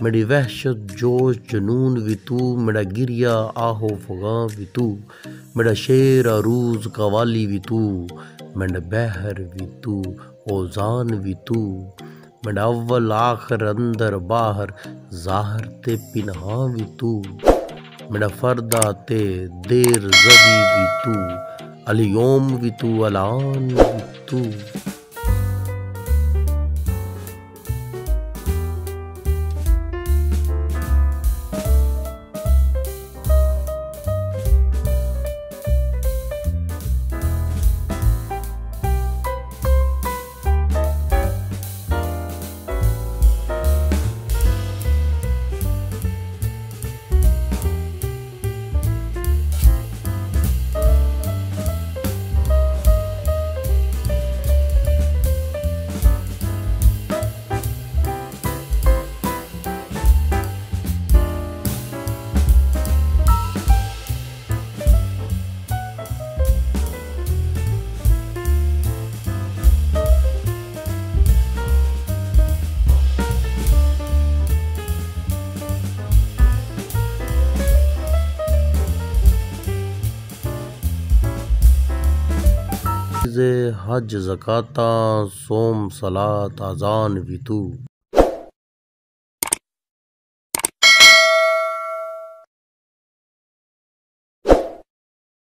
मेरी वहशत जोश जुनून भी तू, मेरा गिरिया आहो फगां भी तू, मेरा शेर अरूज कवाली भी तू, मेरा बहर भी तू, ओजान भी तू, मेरा अव्वल आखिर अंदर बाहर, ज़ाहिर ते पिनहा भी तू, मेरा फरदा ते देर ज़बी भी तू, अलियोम भी तू, अलान भी तू। हज ज़काता सोम सलात अज़ान भी तू।